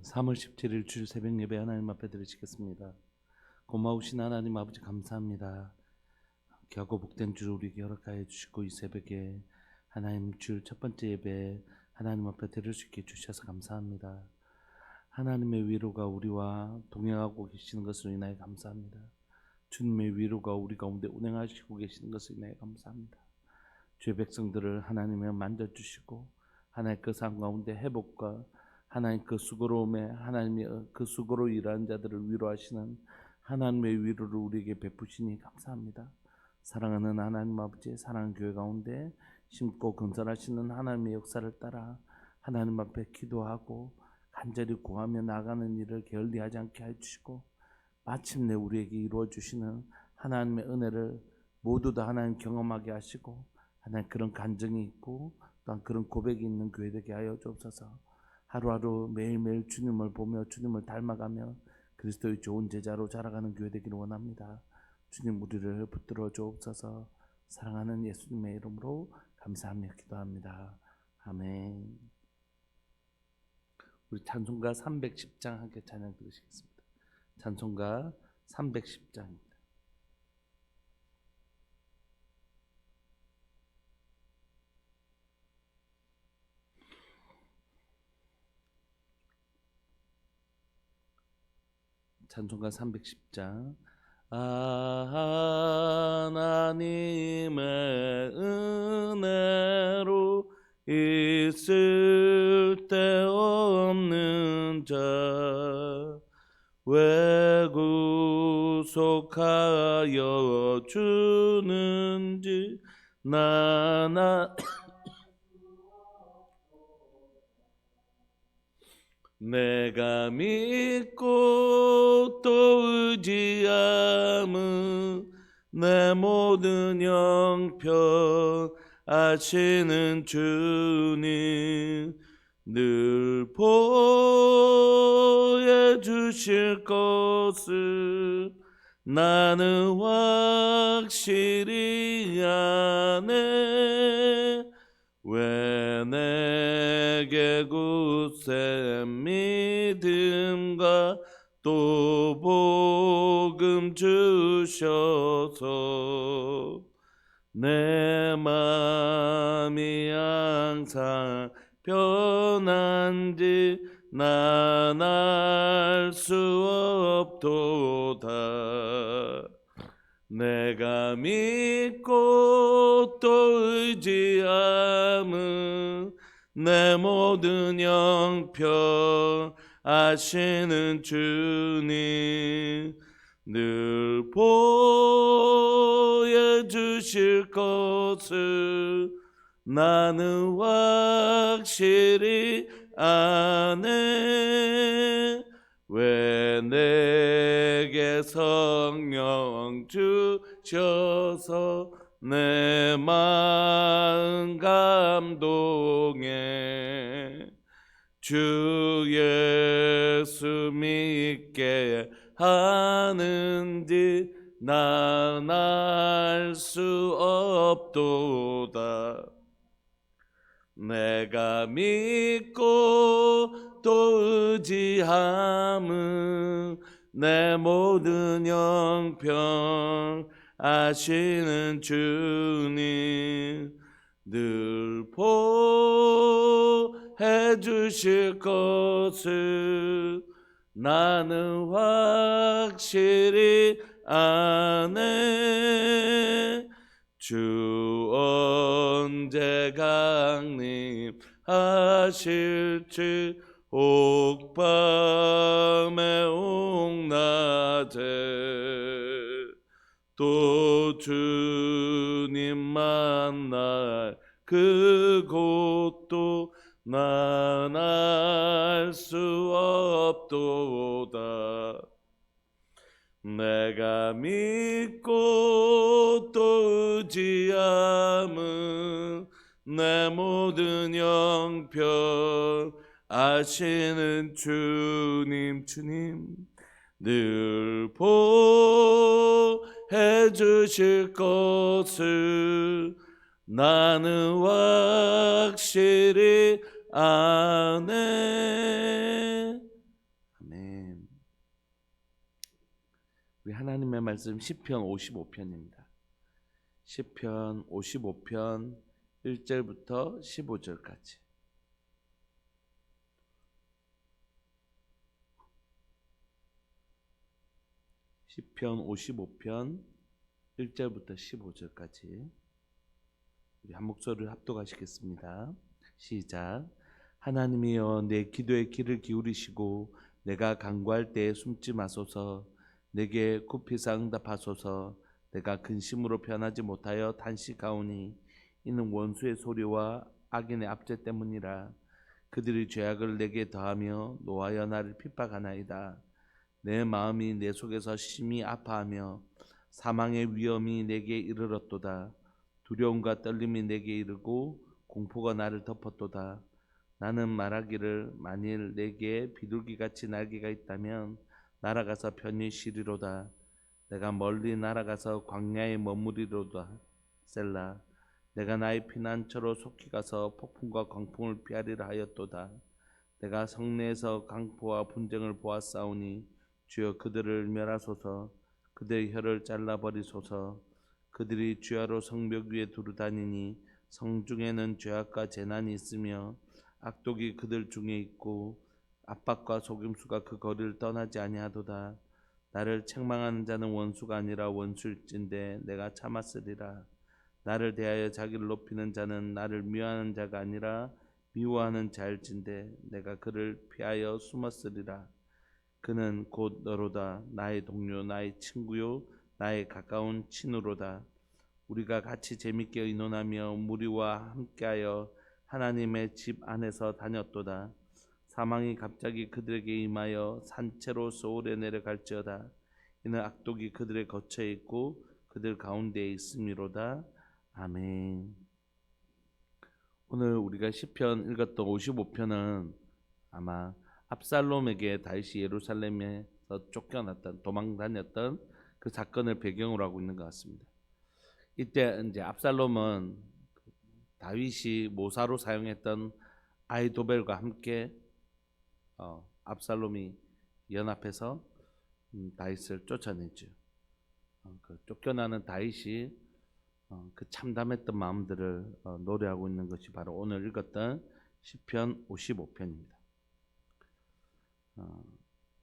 3월 17일 주일 새벽 예배 하나님 앞에 드리시겠습니다. 고마우신 하나님 아버지 감사합니다. 귀하고 복된 주를 우리에게 허락하여 주시고 이 새벽에 하나님 주일 첫 번째 예배 하나님 앞에 드릴 수 있게 주셔서 감사합니다. 하나님의 위로가 우리와 동행하고 계시는 것을 인하여 감사합니다. 주님의 위로가 우리 가운데 운행하시고 계시는 것을 인하여 감사합니다. 주의 백성들을 하나님의 만져주시고 하나님의 그 삶 가운데 회복과 하나님 그 수고로움에 하나님의 그 수고로 일하는 자들을 위로하시는 하나님의 위로를 우리에게 베푸시니 감사합니다. 사랑하는 하나님 아버지, 사랑하는 교회 가운데 심고 건설하시는 하나님의 역사를 따라 하나님 앞에 기도하고 간절히 구하며 나가는 일을 게을리하지 않게 해주시고 마침내 우리에게 이루어 주시는 하나님의 은혜를 모두 다 하나님 경험하게 하시고 하나님 그런 간증이 있고 또한 그런 고백이 있는 교회 되게 하여 주옵소서. 하루하루 매일매일 주님을 보며 주님을 닮아가며 그리스도의 좋은 제자로 자라가는 교회 되기를 원합니다. 주님 우리를 붙들어 주옵소서. 사랑하는 예수님의 이름으로 감사하며 기도합니다. 아멘. 우리 찬송가 310장 함께 찬양 들으시겠습니다. 찬송가 310장입니다. 찬송가 310장. 하나님의 은혜로 있을 데 없는 자 왜 구속하여 주는지 나나 내가 믿고 또 의지함은 내 모든 형편 아시는 주님 늘 보여주실 것을 나는 확실히 아네. 왜 내게 굳센 믿음과 또 복음 주셔서 내 마음이 항상 편한지 난 알 수 없도다. 내가 믿고 또 의지함은 내 모든 형편 아시는 주님 늘 보여주실 것을 나는 확실히 아네. 왜 내게 성령 주셔서 내 마음 감동해 주 예수 믿게 하는지 난 알 수 없도다. 내가 믿고 또 의지함은 내 모든 형편 아시는 주님 늘 보해 주실 것을 나는 확실히 아네. 주 언제 강림하실지 옥밤에 옥낮에 또 주님 만날 그곳도 난 알 수 없도다. 내가 믿고 또 의지함은 내 모든 형편 아시는 주님 늘 보해 주실 것을 나는 확실히 아네. 하나님의 말씀 시편 55편입니다. 시편 55편 1절부터 15절까지. 시편 55편 1절부터 15절까지. 우리 한 목소리를 합독하시겠습니다. 시작. 하나님이여 내 기도에 귀를 기울이시고 내가 간구할 때에 숨지 마소서. 내게 굽히사 응답하소서. 내가 근심으로 변하지 못하여 탄식하오니 이는 원수의 소리와 악인의 압제 때문이라. 그들이 죄악을 내게 더하며 노하여 나를 핍박하나이다. 내 마음이 내 속에서 심히 아파하며 사망의 위험이 내게 이르렀도다. 두려움과 떨림이 내게 이르고 공포가 나를 덮었도다. 나는 말하기를 만일 내게 비둘기같이 날개가 있다면 날아가서 편히 쉬리로다. 내가 멀리 날아가서 광야에 머무리로다. 셀라. 내가 나의 피난처로 속히 가서 폭풍과 광풍을 피하리라 하였도다. 내가 성내에서 강포와 분쟁을 보았사오니 주여 그들을 멸하소서. 그들의 혀를 잘라버리소서. 그들이 주야로 성벽 위에 두루다니니 성중에는 죄악과 재난이 있으며 악독이 그들 중에 있고 압박과 속임수가 그 거리를 떠나지 아니하도다. 나를 책망하는 자는 원수가 아니라 원수일진데 내가 참았으리라. 나를 대하여 자기를 높이는 자는 나를 미워하는 자가 아니라 미워하는 자일진데 내가 그를 피하여 숨었으리라. 그는 곧 너로다. 나의 동료, 나의 친구요, 나의 가까운 친우로다. 우리가 같이 재밌게 의논하며 무리와 함께하여 하나님의 집 안에서 다녔도다. 사망이 갑자기 그들에게 임하여 산채로 소울에 내려갈지어다. 이는 악독이 그들의 거처에 있고 그들 가운데에 있음이로다. 아멘. 오늘 우리가 시편 읽었던 55편은 아마 압살롬에게 다윗이 예루살렘에서 쫓겨났던 도망다녔던 그 사건을 배경으로 하고 있는 것 같습니다. 이때 이제 압살롬은 다윗이 모사로 사용했던 아히도벨과 함께 압살롬이 연합해서 다윗을 쫓아내죠. 그 쫓겨나는 다윗이 그 참담했던 마음들을 노래하고 있는 것이 바로 오늘 읽었던 시편 55편입니다.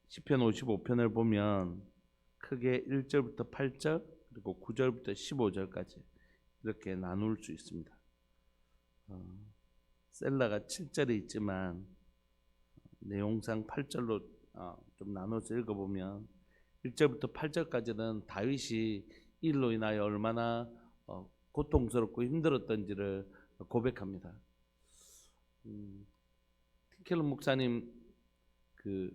시편 55편을 보면 크게 1절부터 8절 그리고 9절부터 15절까지 이렇게 나눌 수 있습니다. 셀라가 7절에 있지만 내용상 8절로 좀 나눠서 읽어보면 1절부터 8절까지는 다윗이 일로 인하여 얼마나 고통스럽고 힘들었던지를 고백합니다. 틴켈러 목사님 그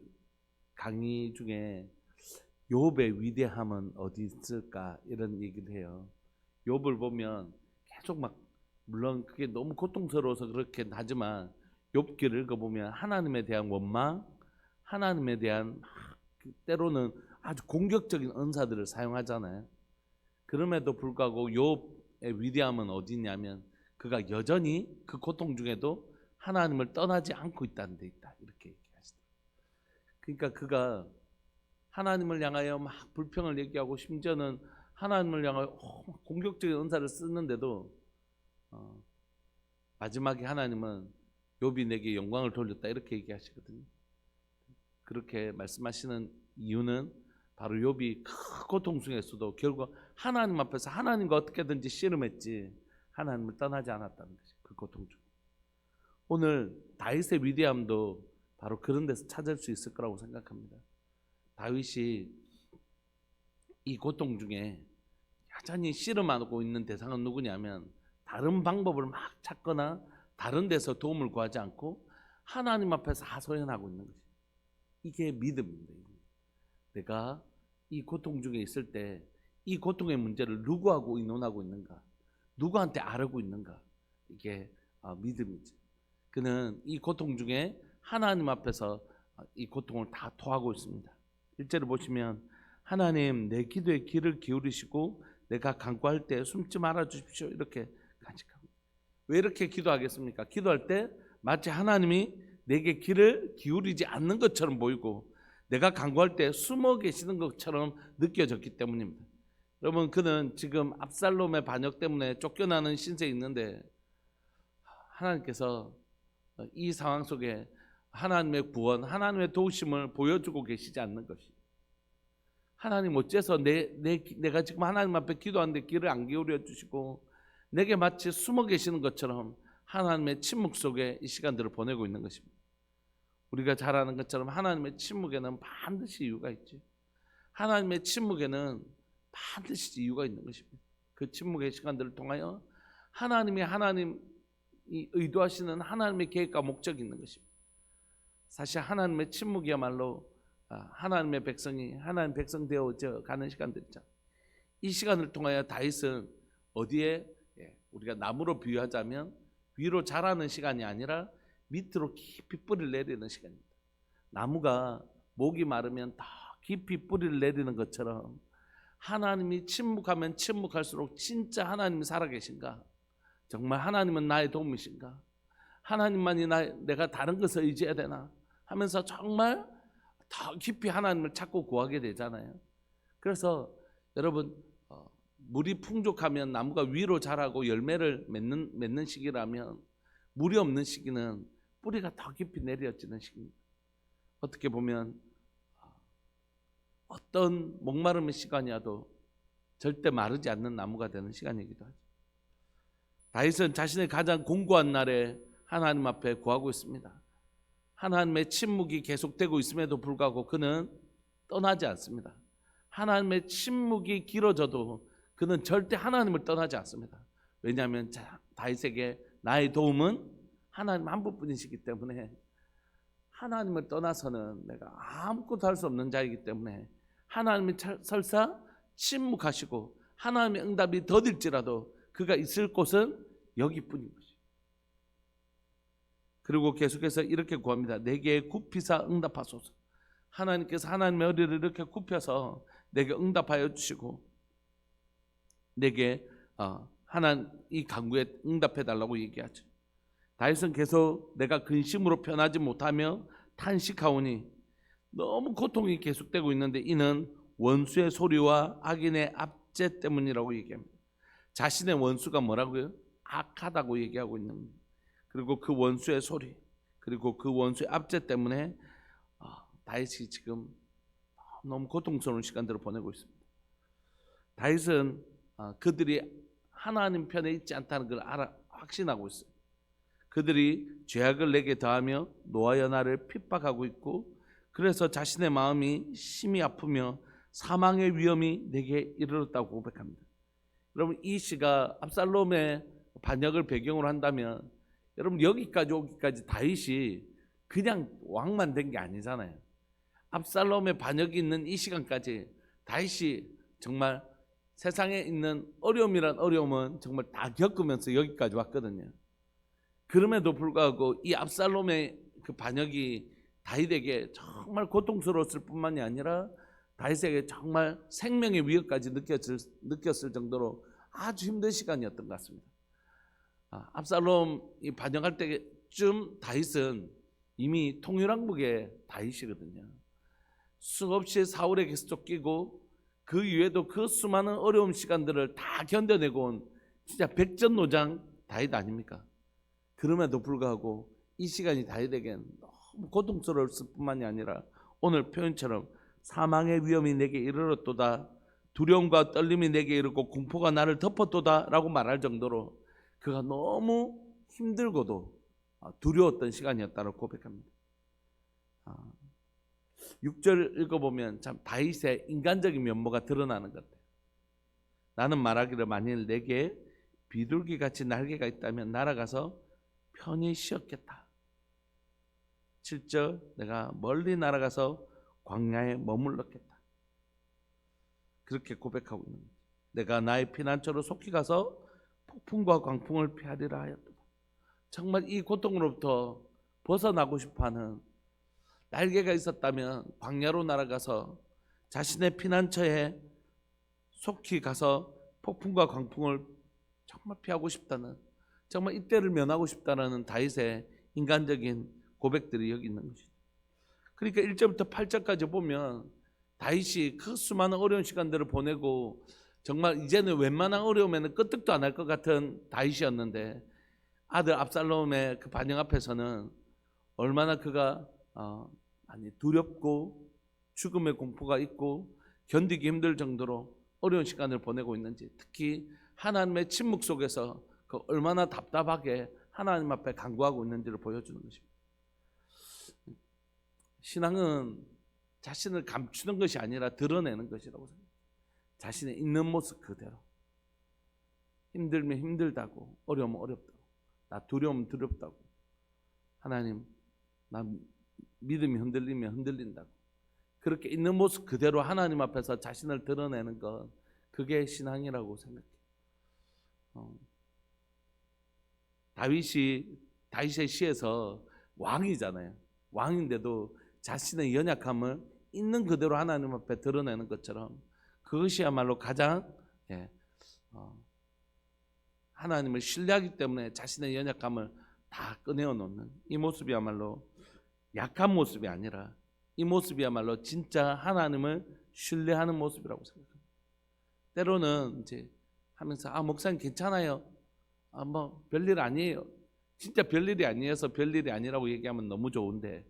강의 중에 욥의 위대함은 어디 있을까 이런 얘기를 해요. 욥을 보면 계속 막 물론 그게 너무 고통스러워서 그렇게 하지만 욥기를 읽어보면 하나님에 대한 원망, 하나님에 대한 때로는 아주 공격적인 언사들을 사용하잖아요. 그럼에도 불구하고 욥의 위대함은 어디 있냐면 그가 여전히 그 고통 중에도 하나님을 떠나지 않고 있다는 데 있다 이렇게 얘기하시더라고요. 그러니까 그가 하나님을 향하여 막 불평을 얘기하고 심지어는 하나님을 향하여 공격적인 언사를 쓰는데도 마지막에 하나님은 욥이 내게 영광을 돌렸다 이렇게 얘기하시거든요. 그렇게 말씀하시는 이유는 바로 욥이 큰 고통 중에서도 결국 하나님 앞에서 하나님과 어떻게든지 씨름했지 하나님을 떠나지 않았다는 것이 그 고통 중. 오늘 다윗의 위대함도 바로 그런 데서 찾을 수 있을 거라고 생각합니다. 다윗이 이 고통 중에 여전히 씨름하고 있는 대상은 누구냐면 다른 방법을 막 찾거나 다른 데서 도움을 구하지 않고 하나님 앞에서 하소연하고 있는 것이 이게 믿음입니다. 내가 이 고통 중에 있을 때 이 고통의 문제를 누구하고 의논하고 있는가, 누구한테 아뢰고 있는가, 이게 믿음이죠. 그는 이 고통 중에 하나님 앞에서 이 고통을 다 토하고 있습니다. 1절을 보시면 하나님 내 기도에 귀를 기울이시고 내가 간구할 때 숨지 말아 주십시오 이렇게 간직합니다. 왜 이렇게 기도하겠습니까? 기도할 때 마치 하나님이 내게 귀를 기울이지 않는 것처럼 보이고 내가 간구할 때 숨어 계시는 것처럼 느껴졌기 때문입니다. 여러분, 그는 지금 압살롬의 반역 때문에 쫓겨나는 신세에 있는데 하나님께서 이 상황 속에 하나님의 구원, 하나님의 도우심을 보여주고 계시지 않는 것이, 하나님 어째서 내가 지금 하나님 앞에 기도하는데 귀를 안 기울여 주시고 내게 마치 숨어 계시는 것처럼 하나님의 침묵 속에 이 시간들을 보내고 있는 것입니다. 우리가 잘 아는 것처럼 하나님의 침묵에는 반드시 이유가 있지. 하나님의 침묵에는 반드시 이유가 있는 것입니다. 그 침묵의 시간들을 통하여 하나님이 의도하시는 하나님의 계획과 목적이 있는 것입니다. 사실 하나님의 침묵이야말로 하나님의 백성이 하나님 백성 되어져 가는 시간들 있잖아요. 이 시간을 통하여 다윗은 어디에, 우리가 나무로 비유하자면 위로 자라는 시간이 아니라 밑으로 깊이 뿌리를 내리는 시간입니다. 나무가 목이 마르면 더 깊이 뿌리를 내리는 것처럼 하나님이 침묵하면 침묵할수록 진짜 하나님이 살아계신가, 정말 하나님은 나의 도움이신가, 하나님만이 내가 다른 것을 의지해야 되나 하면서 정말 더 깊이 하나님을 찾고 구하게 되잖아요. 그래서 여러분, 물이 풍족하면 나무가 위로 자라고 열매를 맺는 시기라면, 물이 없는 시기는 뿌리가 더 깊이 내려지는 시기입니다. 어떻게 보면 어떤 목마름의 시간이어도 절대 마르지 않는 나무가 되는 시간이기도 하죠. 다윗은 자신의 가장 공고한 날에 하나님 앞에 구하고 있습니다. 하나님의 침묵이 계속되고 있음에도 불구하고 그는 떠나지 않습니다. 하나님의 침묵이 길어져도 그는 절대 하나님을 떠나지 않습니다. 왜냐하면 다윗에게 나의 도움은 하나님 한 분뿐이시기 때문에, 하나님을 떠나서는 내가 아무것도 할 수 없는 자이기 때문에 하나님이 설사 침묵하시고 하나님의 응답이 더딜지라도 그가 있을 곳은 여기뿐인 것이죠. 그리고 계속해서 이렇게 구합니다. 내게 굽히사 응답하소서. 하나님께서 하나님의 허리를 이렇게 굽혀서 내게 응답하여 주시고 내게 이 간구에 응답해 달라고 얘기하죠. 다윗은 계속 내가 근심으로 편하지 못하며 탄식하오니, 너무 고통이 계속되고 있는데 이는 원수의 소리와 악인의 압제 때문이라고 얘기합니다. 자신의 원수가 뭐라고요? 악하다고 얘기하고 있는 겁니다. 그리고 그 원수의 소리, 그리고 그 원수의 압제 때문에 다윗이 지금 너무 고통스러운 시간들을 보내고 있습니다. 다윗은 그들이 하나님 편에 있지 않다는 걸 확신하고 있어요. 그들이 죄악을 내게 더하며 노하여 나를 핍박하고 있고, 그래서 자신의 마음이 심히 아프며 사망의 위험이 내게 이르렀다고 고백합니다. 여러분, 이 시가 압살롬의 반역을 배경으로 한다면, 여러분 여기까지 오기까지 다윗이 그냥 왕만 된 게 아니잖아요. 압살롬의 반역이 있는 이 시간까지 다윗이 정말 세상에 있는 어려움이란 어려움은 정말 다 겪으면서 여기까지 왔거든요. 그럼에도 불구하고 이 압살롬의 그 반역이 다윗에게 정말 고통스러웠을 뿐만이 아니라 다윗에게 정말 생명의 위협까지 느꼈을 정도로 아주 힘든 시간이었던 것 같습니다. 압살롬이 반역할 때쯤 다윗은 이미 통일왕국의 다윗이거든요. 수없이 사울에게서 쫓기고 그 이외에도 그 수많은 어려운 시간들을 다 견뎌내고 온 진짜 백전노장 다윗 아닙니까? 그럼에도 불구하고 이 시간이 다윗에겐 너무 고통스러웠을 뿐만이 아니라 오늘 표현처럼 사망의 위험이 내게 이르렀도다, 두려움과 떨림이 내게 이르고 공포가 나를 덮었도다 라고 말할 정도로 그가 너무 힘들고도 두려웠던 시간이었다고 고백합니다. 6절 읽어보면 참 다윗의 인간적인 면모가 드러나는 것 같아요. 나는 말하기를 만일 내게 비둘기같이 날개가 있다면 날아가서 편히 쉬었겠다. 7절 내가 멀리 날아가서 광야에 머물렀겠다. 그렇게 고백하고 있는 거죠. 내가 나의 피난처로 속히 가서 폭풍과 광풍을 피하리라 하였다. 정말 이 고통으로부터 벗어나고 싶어하는, 날개가 있었다면 광야로 날아가서 자신의 피난처에 속히 가서 폭풍과 광풍을 정말 피하고 싶다는, 정말 이때를 면하고 싶다는 다윗의 인간적인 고백들이 여기 있는 것이죠. 그러니까 1절부터 8절까지 보면 다윗이 그 수많은 어려운 시간들을 보내고 정말 이제는 웬만한 어려움에는 끄떡도 안 할 것 같은 다윗이었는데 아들 압살롬의 그 반영 앞에서는 얼마나 그가 많이 두렵고 죽음의 공포가 있고 견디기 힘들 정도로 어려운 시간을 보내고 있는지, 특히 하나님의 침묵 속에서 그 얼마나 답답하게 하나님 앞에 간구하고 있는지를 보여주는 것입니다. 신앙은 자신을 감추는 것이 아니라 드러내는 것이라고 생각합니다. 자신의 있는 모습 그대로. 힘들면 힘들다고, 어려우면 어렵다고, 나 두려우면 두렵다고, 하나님 나 믿음이 흔들리면 흔들린다고, 그렇게 있는 모습 그대로 하나님 앞에서 자신을 드러내는 것, 그게 신앙이라고 생각해요. 다윗의 시에서 왕이잖아요. 왕인데도 자신의 연약함을 있는 그대로 하나님 앞에 드러내는 것처럼, 그것이야말로 가장 하나님을 신뢰하기 때문에 자신의 연약함을 다 꺼내어 놓는 이 모습이야말로 약한 모습이 아니라, 이 모습이야말로 진짜 하나님을 신뢰하는 모습이라고 생각합니다. 때로는 이제 하면서 목사님 괜찮아요, 뭐 별일 아니에요, 진짜 별일이 아니어서 별일이 아니라고 얘기하면 너무 좋은데,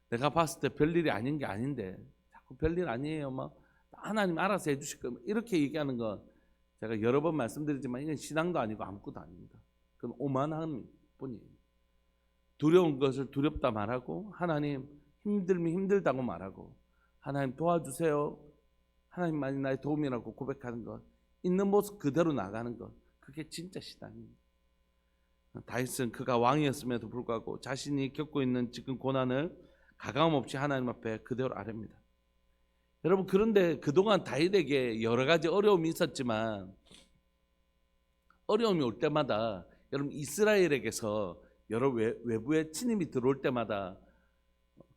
내가 봤을 때 별일이 아닌 게 아닌데 자꾸 별일 아니에요, 뭐 하나님 알아서 해주실 겁니다, 이렇게 얘기하는 건 제가 여러 번 말씀드리지만 이건 신앙도 아니고 아무것도 아닙니다. 그건 오만함 뿐이에요. 두려운 것을 두렵다 말하고, 하나님 힘들면 힘들다고 말하고, 하나님 도와주세요, 하나님만이 나의 도움이라고 고백하는 것, 있는 모습 그대로 나가는 것, 그게 진짜 신앙입니다. 다윗은 그가 왕이었음에도 불구하고 자신이 겪고 있는 지금 고난을 가감없이 하나님 앞에 그대로 아뢰입니다. 여러분, 그런데 그동안 다윗에게 여러 가지 어려움이 있었지만, 어려움이 올 때마다 여러분 이스라엘에게서 여러 외부의 침입이 들어올 때마다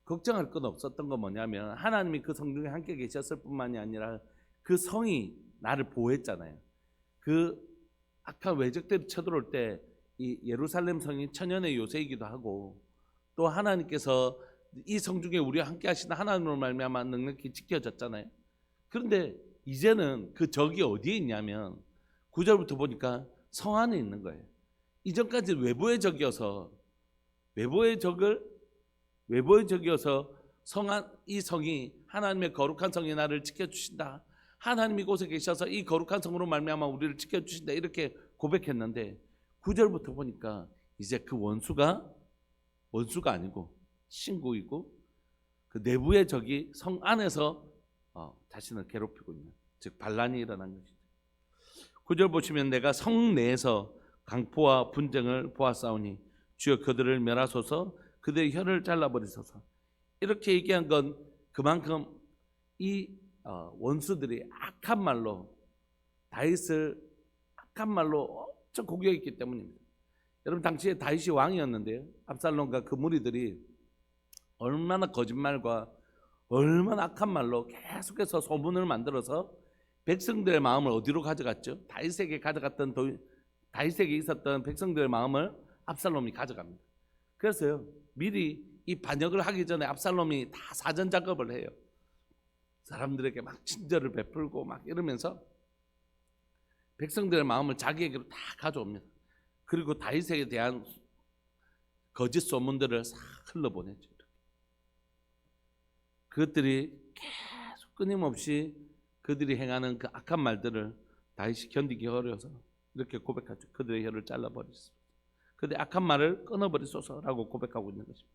걱정할 건 없었던 건 뭐냐면, 하나님이 그 성중에 함께 계셨을 뿐만이 아니라 그 성이 나를 보호했잖아요. 그 악한 외적들이 쳐들어올 때 이 예루살렘 성이 천연의 요새이기도 하고, 또 하나님께서 이 성중에 우리와 함께 하시는 하나님으로 말미암아 능력이 지켜졌잖아요. 그런데 이제는 그 적이 어디에 있냐면 9절부터 보니까 성 안에 있는 거예요. 이전까지 외부의 적이어서 이 성이, 하나님의 거룩한 성이 나를 지켜주신다, 하나님 이곳에 계셔서 이 거룩한 성으로 말미암아 우리를 지켜주신다, 이렇게 고백했는데 9절부터 보니까 이제 그 원수가 아니고 친구이고, 그 내부의 적이 성 안에서 자신을 괴롭히고 있는, 즉 반란이 일어난 것이죠. 9절 보시면 내가 성 내에서 강포와 분쟁을 보았사오니 주여 그들을 멸하소서, 그들의 혀를 잘라버리소서. 이렇게 얘기한 건 그만큼 이 원수들이 악한 말로 다윗을 악한 말로 엄청 공격했기 때문입니다. 여러분, 당시에 다윗이 왕이었는데요, 압살롬과 그 무리들이 얼마나 거짓말과 얼마나 악한 말로 계속해서 소문을 만들어서 백성들의 마음을 어디로 가져갔죠? 다윗에게 있었던 백성들의 마음을 압살롬이 가져갑니다. 그래서요, 미리 이 반역을 하기 전에 압살롬이 다 사전 작업을 해요. 사람들에게 막 친절을 베풀고 막 이러면서 백성들의 마음을 자기에게로 다 가져옵니다. 그리고 다윗에 대한 거짓 소문들을 싹 흘러보내죠. 그것들이 계속 끊임없이 그들이 행하는 그 악한 말들을 다윗이 견디기 어려워서 이렇게 고백하죠. 그들의 혀를 잘라버리소서, 그들의 악한 말을 끊어버리소서라고 고백하고 있는 것입니다.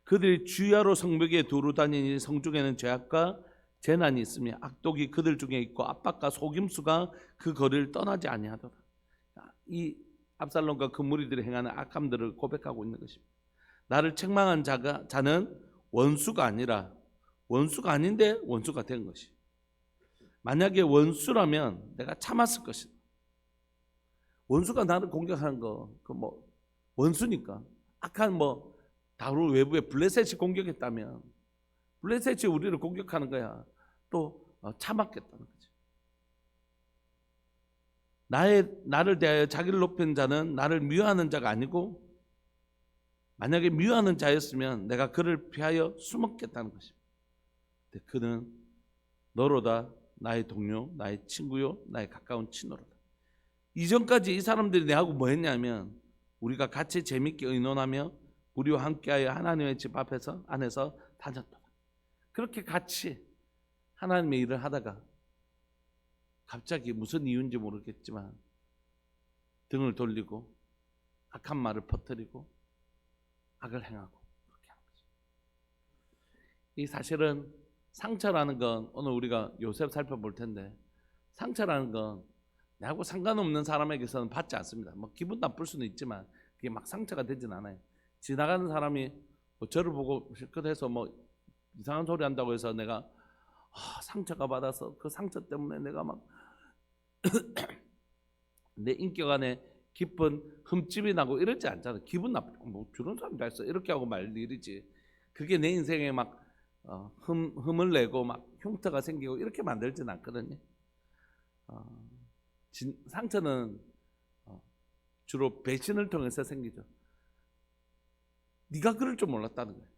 그들이 주야로 성벽에 두루 다니니 성중에는 죄악과 재난이 있으며 악독이 그들 중에 있고 압박과 속임수가 그 거리를 떠나지 아니하더라. 이 압살롬과 그 무리들이 행하는 악함들을 고백하고 있는 것입니다. 나를 책망한 자는 원수가 아닌데 원수가 된 것이. 만약에 원수라면 내가 참았을 것이다. 원수가 나를 공격하는 거, 원수니까. 악한 다루 외부의 블레셋이 공격했다면 블레셋이 우리를 공격하는 거야. 또 참았겠다는 거지. 나를 대하여 자기를 높인 자는 나를 미워하는 자가 아니고 만약에 미워하는 자였으면 내가 그를 피하여 숨었겠다는 것입니다. 근데 그는 너로다 나의 동료, 나의 친구요, 나의 가까운 친노로다. 이전까지 이 사람들이 내하고 뭐 했냐면 우리가 같이 재밌게 의논하며 우리와 함께하여 하나님의 집 앞에서 안에서 다녔다. 그렇게 같이 하나님의 일을 하다가 갑자기 무슨 이유인지 모르겠지만 등을 돌리고 악한 말을 퍼뜨리고 악을 행하고 그렇게 하는 거죠. 이 사실은 상처라는 건 오늘 우리가 요셉 살펴볼 텐데 상처라는 건 나하고 상관없는 사람에게서는 받지 않습니다. 뭐 기분 나쁠 수는 있지만 그게 막 상처가 되진 않아요. 지나가는 사람이 뭐 저를 보고 실컷 해서 뭐 이상한 소리 한다고 해서 내가 상처가 받아서 그 상처 때문에 내가 막 내 인격 안에 깊은 흠집이 나고 이러지 않잖아요. 기분 나쁘고 뭐 저런 사람 다 있어 이렇게 하고 말 일이지. 그게 내 인생에 막 흠을 내고 막 흉터가 생기고 이렇게 만들진 않거든요. 상처는 주로 배신을 통해서 생기죠. 네가 그럴 줄 몰랐다는 거예요.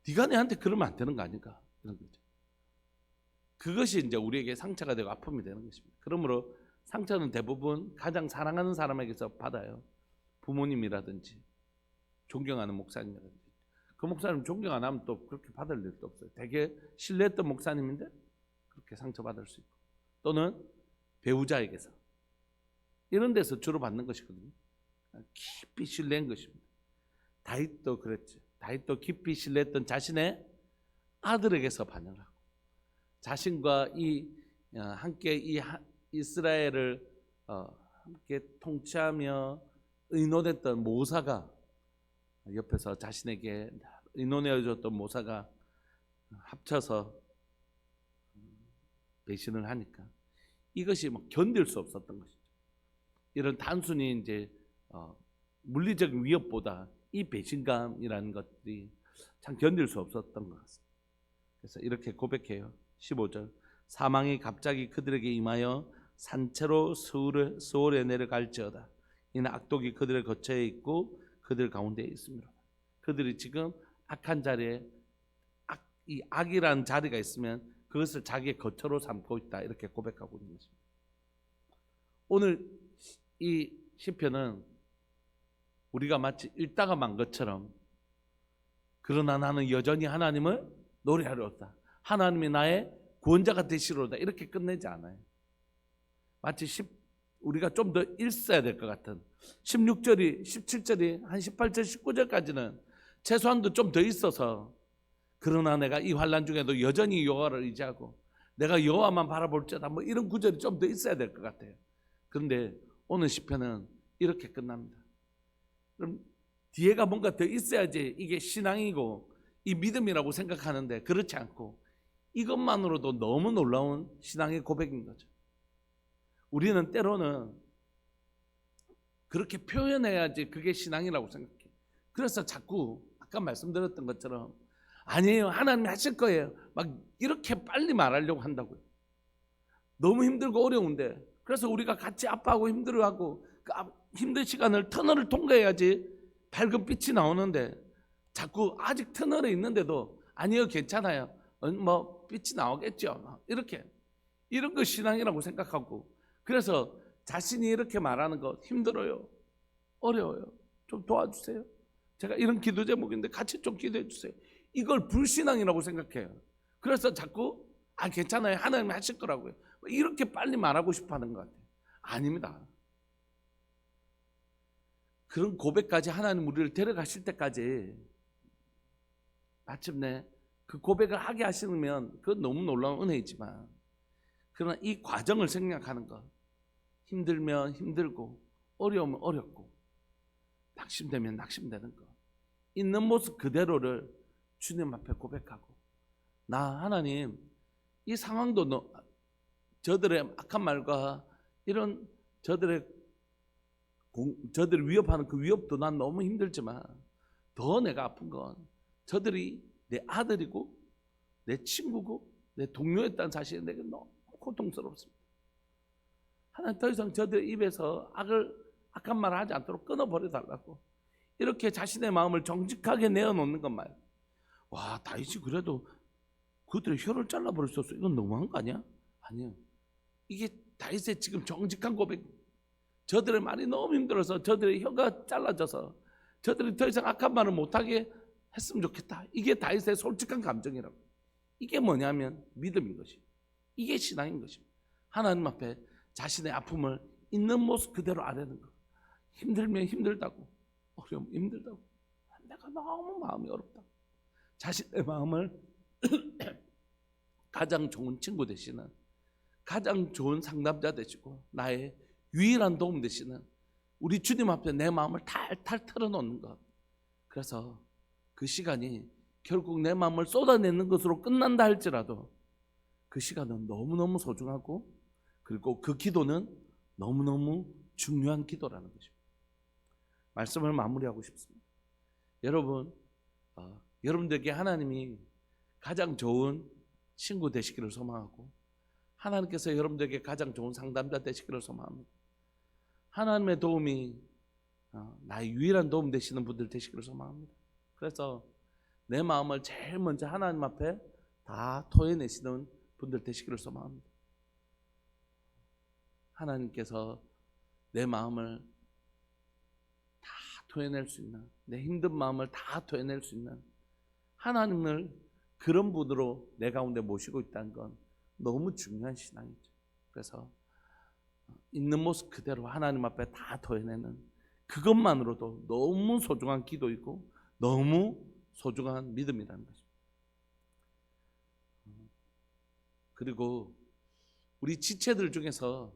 네가 내한테 그러면 안 되는 거 아닌가 이런 거죠. 그것이 이제 우리에게 상처가 되고 아픔이 되는 것입니다. 그러므로 상처는 대부분 가장 사랑하는 사람에게서 받아요. 부모님이라든지 존경하는 목사님이라든지. 그 목사님 존경 안 하면 또 그렇게 받을 일도 없어요. 되게 신뢰했던 목사님인데 그렇게 상처받을 수 있고, 또는 배우자에게서 이런 데서 주로 받는 것이거든요. 깊이 신뢰한 것입니다. 다윗도 그랬죠. 다윗도 깊이 신뢰했던 자신의 아들에게서 반영하고, 자신과 함께 이 이스라엘을 함께 통치하며 의논했던 모사가 옆에서 자신에게 의논해줬던 모사가 합쳐서 배신을 하니까 이것이 뭐 견딜 수 없었던 것이죠. 이런 단순히 이제 물리적인 위협보다 이 배신감이라는 것들이 참 견딜 수 없었던 것 같습니다. 그래서 이렇게 고백해요. 15절, 사망이 갑자기 그들에게 임하여 산채로 스올에 내려갈지어다. 이는 악독이 그들의 거처에 있고 그들 가운데에 있습니다. 그들이 지금 악한 자리에 이 악이라는 자리가 있으면 그것을 자기의 거처로 삼고 있다, 이렇게 고백하고 있는 것입니다. 오늘 이 시편은 우리가 마치 읽다가 만 것처럼, 그러나 나는 여전히 하나님을 노래하려다, 하나님이 나의 구원자가 되시로다, 이렇게 끝내지 않아요. 마치 우리가 좀 더 읽어야 될 것 같은 16절이 17절이 한 18절 19절까지는 최소한도 좀 더 있어서, 그러나 내가 이 환난 중에도 여전히 여호와를 의지하고 내가 여호와만 바라볼지어다, 뭐 이런 구절이 좀 더 있어야 될 것 같아요. 그런데 오늘 시편은 이렇게 끝납니다. 그럼 뒤에가 뭔가 더 있어야지 이게 신앙이고 이 믿음이라고 생각하는데 그렇지 않고 이것만으로도 너무 놀라운 신앙의 고백인 거죠. 우리는 때로는 그렇게 표현해야지 그게 신앙이라고 생각해. 그래서 자꾸 아까 말씀드렸던 것처럼 아니에요, 하나님이 하실 거예요, 막 이렇게 빨리 말하려고 한다고요. 너무 힘들고 어려운데, 그래서 우리가 같이 아파하고 힘들어하고 그 힘든 시간을 터널을 통과해야지 밝은 빛이 나오는데, 자꾸 아직 터널에 있는데도 아니요, 괜찮아요, 뭐 빛이 나오겠죠, 이렇게, 이런 거 신앙이라고 생각하고, 그래서 자신이 이렇게 말하는 거 힘들어요, 어려워요, 좀 도와주세요, 제가 이런 기도 제목인데 같이 좀 기도해 주세요, 이걸 불신앙이라고 생각해요. 그래서 자꾸 괜찮아요, 하나님이 하실 거라고요, 이렇게 빨리 말하고 싶어 하는 것 같아요. 아닙니다. 그런 고백까지 하나님 우리를 데려가실 때까지 마침내 그 고백을 하게 하시면 그건 너무 놀라운 은혜이지만, 그러나 이 과정을 생각하는 것, 힘들면 힘들고 어려우면 어렵고 낙심되면 낙심되는 것, 있는 모습 그대로를 주님 앞에 고백하고, 나 하나님 이 상황도 저들의 악한 말과 이런 저들을 위협하는 그 위협도 난 너무 힘들지만 더 내가 아픈 건 저들이 내 아들이고 내 친구고 내 동료였다는 사실이 내게 너무 고통스럽습니다. 하나님 더 이상 저들의 입에서 악한 말을 하지 않도록 끊어버려 달라고, 이렇게 자신의 마음을 정직하게 내어놓는 것 말이에요. 와, 다윗이 그래도 그들의 혀를 잘라버릴 수 없어. 이건 너무한 거 아니야? 아니요. 이게 다윗의 지금 정직한 고백. 저들의 말이 너무 힘들어서 저들의 혀가 잘라져서 저들이 더 이상 악한 말을 못하게 했으면 좋겠다. 이게 다윗의 솔직한 감정이라고. 이게 뭐냐면 믿음인 것이. 이게 신앙인 것입니다. 하나님 앞에 자신의 아픔을 있는 모습 그대로 아뢰는 것. 힘들면 힘들다고, 어려우면 힘들다고, 내가 너무 마음이 어렵다. 자신의 마음을 가장 좋은 친구 되시는, 가장 좋은 상담자 되시고 나의 유일한 도움 되시는 우리 주님 앞에 내 마음을 탈탈 털어놓는 것. 그래서 그 시간이 결국 내 마음을 쏟아내는 것으로 끝난다 할지라도 그 시간은 너무너무 소중하고, 그리고 그 기도는 너무너무 중요한 기도라는 것입니다. 말씀을 마무리하고 싶습니다. 여러분, 여러분들에게 하나님이 가장 좋은 친구 되시기를 소망하고, 하나님께서 여러분들에게 가장 좋은 상담자 되시기를 소망합니다. 하나님의 도움이 나의 유일한 도움 되시는 분들 되시기를 소망합니다. 그래서 내 마음을 제일 먼저 하나님 앞에 다 토해내시는 분들 되시기를 소망합니다. 하나님께서 내 마음을 다 토해낼 수 있는, 내 힘든 마음을 다 토해낼 수 있는 하나님을 그런 분으로 내 가운데 모시고 있다는 건 너무 중요한 신앙이죠. 그래서 있는 모습 그대로 하나님 앞에 다 토해내는 그것만으로도 너무 소중한 기도이고 너무 소중한 믿음이라는 것입니다. 그리고 우리 지체들 중에서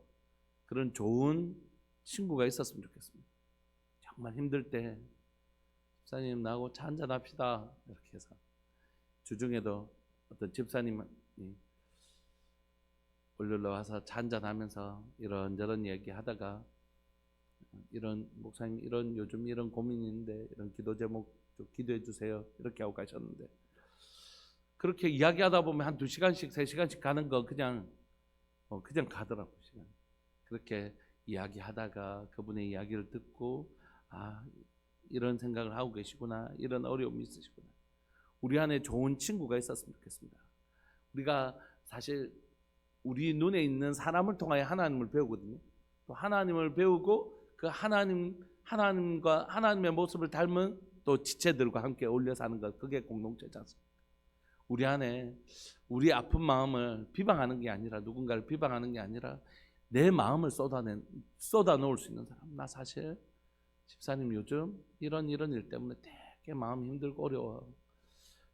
그런 좋은 친구가 있었으면 좋겠습니다. 정말 힘들 때 집사님 나하고 차 한잔 합시다 이렇게 해서, 주중에도 어떤 집사님이 올려러 와서 차 한잔 하면서 이런저런 얘기하다가, 이런 목사님 이런 요즘 이런 고민이 있는데 이런 기도 제목 좀 기도해 주세요 이렇게 하고 가셨는데, 그렇게 이야기하다 보면 한 2시간씩 3시간씩 가는 거 그냥 가더라고요. 시간. 그렇게 이야기하다가 그분의 이야기를 듣고, 이런 생각을 하고 계시구나, 이런 어려움이 있으시구나. 우리 안에 좋은 친구가 있었으면 좋겠습니다. 우리가 사실 우리 눈에 있는 사람을 통하여 하나님을 배우거든요. 또 하나님을 배우고 그 하나님과 하나님의 모습을 닮은 또 지체들과 함께 어울려 사는 것, 그게 공동체지 않습니까? 우리 안에 우리 아픈 마음을 비방하는 게 아니라, 누군가를 비방하는 게 아니라 내 마음을 쏟아놓을 수 있는 사람. 나 사실 집사님 요즘 이런 일 때문에 되게 마음이 힘들고 어려워.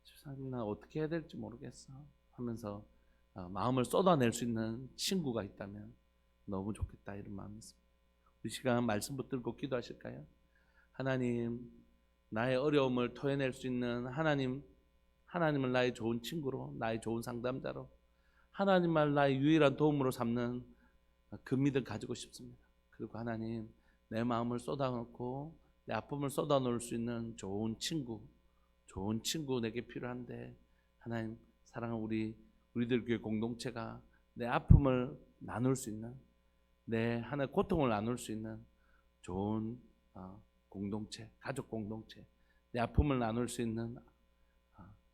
집사님 나 어떻게 해야 될지 모르겠어 하면서 마음을 쏟아낼 수 있는 친구가 있다면 너무 좋겠다, 이런 마음이 있습니다. 이 시간 말씀 붙들고 기도하실까요? 하나님, 나의 어려움을 토해낼 수 있는 하나님을 나의 좋은 친구로, 나의 좋은 상담자로, 하나님만 나의 유일한 도움으로 삼는 그 믿음 가지고 싶습니다. 그리고 하나님, 내 마음을 쏟아놓고 내 아픔을 쏟아놓을 수 있는 좋은 친구 내게 필요한데, 하나님 사랑하는 우리들 교회 공동체가 내 아픔을 나눌 수 있는, 내 하나의 고통을 나눌 수 있는 좋은 공동체, 가족 공동체, 내 아픔을 나눌 수 있는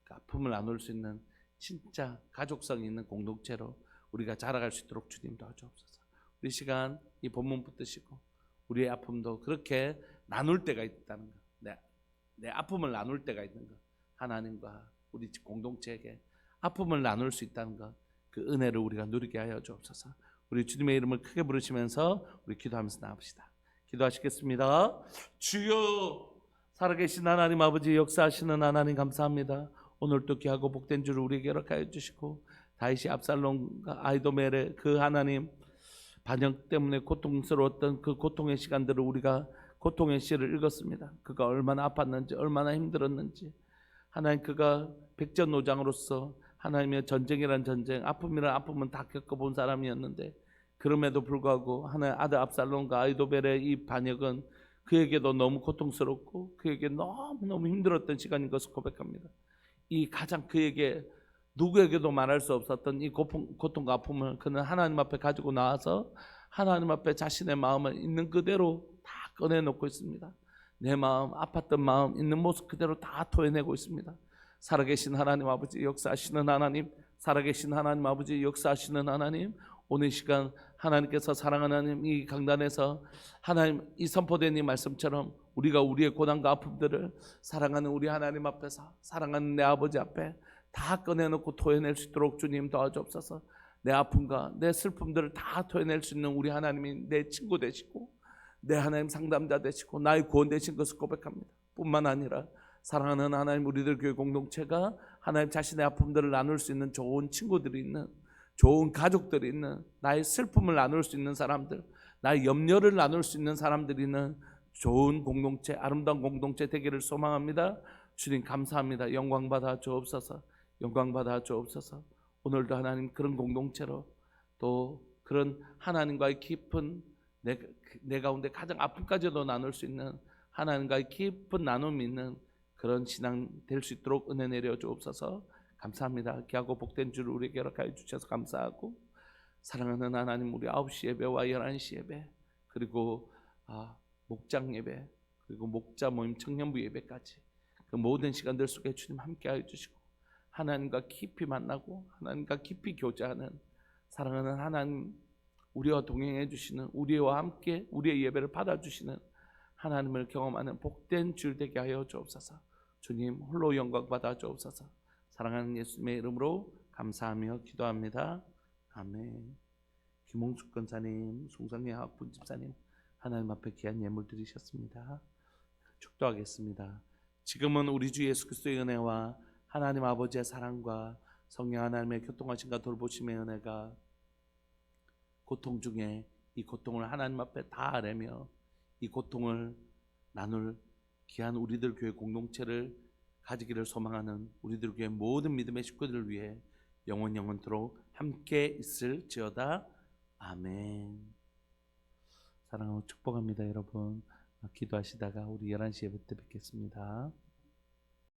그 아픔을 나눌 수 있는 진짜 가족성이 있는 공동체로 우리가 자라갈 수 있도록 주님 도와주옵소서. 우리 시간 이 본문 붙드시고 우리의 아픔도 그렇게 나눌 때가 있다는 것, 내 아픔을 나눌 때가 있는 것, 하나님과 우리 공동체에게 아픔을 나눌 수 있다는 것, 그 은혜를 우리가 누리게 하여 주옵소서. 우리 주님의 이름을 크게 부르시면서 우리 기도하면서 나옵시다. 기도하시겠습니다. 주여, 살아계신 하나님 아버지, 역사하시는 하나님 감사합니다. 오늘도 귀하고 복된 주를 우리에게 허락하여 주시고, 다윗이 압살롬과 아히도멜의 그 하나님 반역 때문에 고통스러웠던 그 고통의 시간들을 우리가 고통의 시를 읽었습니다. 그가 얼마나 아팠는지, 얼마나 힘들었는지, 하나님 그가 백전노장으로서 하나님의 전쟁이란 전쟁, 아픔이란 아픔은 다 겪어본 사람이었는데, 그럼에도 불구하고 하나님 아들 압살롬과 아히도벨의 이 반역은 그에게도 너무 고통스럽고 그에게 너무너무 힘들었던 시간인 것을 고백합니다. 이 가장 그에게 누구에게도 말할 수 없었던 이 고통과 아픔을 그는 하나님 앞에 가지고 나와서 하나님 앞에 자신의 마음을 있는 그대로 다 꺼내놓고 있습니다. 내 마음, 아팠던 마음 있는 모습 그대로 다 토해내고 있습니다. 살아계신 하나님 아버지 역사하시는 하나님, 살아계신 하나님 아버지 역사하시는 하나님, 오늘 시간 하나님께서 사랑하는 하나님 이 강단에서 하나님 이 선포된 이 말씀처럼 우리가 우리의 고난과 아픔들을 사랑하는 우리 하나님 앞에서, 사랑하는 내 아버지 앞에 다 꺼내놓고 토해낼 수 있도록 주님 도와주옵소서. 내 아픔과 내 슬픔들을 다 토해낼 수 있는 우리 하나님이 내 친구 되시고 내 하나님 상담자 되시고 나의 구원 되신 것을 고백합니다. 뿐만 아니라 사랑하는 하나님 우리들 교회 공동체가 하나님 자신의 아픔들을 나눌 수 있는 좋은 친구들이 있는, 좋은 가족들이 있는, 나의 슬픔을 나눌 수 있는 사람들, 나의 염려를 나눌 수 있는 사람들이 있는 좋은 공동체, 아름다운 공동체 되기를 소망합니다. 주님 감사합니다. 영광 받아 주옵소서. 영광 받아 주옵소서. 오늘도 하나님 그런 공동체로 또 그런 하나님과의 깊은 내 가운데 가장 아픔까지도 나눌 수 있는 하나님과의 깊은 나눔이 있는 그런 신앙 될 수 있도록 은혜 내려 주옵소서. 감사합니다. 귀하고 복된 주를 우리에게 허락하여 주셔서 감사하고, 사랑하는 하나님 우리 9시 예배와 11시 예배 그리고 목장 예배 그리고 목자 모임 청년부 예배까지 그 모든 시간들 속에 주님 함께하여 주시고 하나님과 깊이 만나고 하나님과 깊이 교제하는 사랑하는 하나님, 우리와 동행해 주시는, 우리와 함께 우리의 예배를 받아주시는 하나님을 경험하는 복된 줄 되게 하여 주옵소서. 주님 홀로 영광 받아 주옵소서. 사랑하는 예수님의 이름으로 감사하며 기도합니다. 아멘. 김홍숙 권사님, 송상희 학분 집사님 하나님 앞에 귀한 예물 드리셨습니다. 축도하겠습니다. 지금은 우리 주 예수 그리스도의 은혜와 하나님 아버지의 사랑과 성령 하나님의 교통하심과 돌보심의 은혜가 고통 중에 이 고통을 하나님 앞에 다 아뢰며 이 고통을 나눌 귀한 우리들 교회 공동체를 가지기를 소망하는 우리들 교회 모든 믿음의 식구들을 위해 영원토록 함께 있을지어다. 아멘. 사랑하고 축복합니다. 여러분 기도하시다가 우리 11시 예배 때 뵙겠습니다.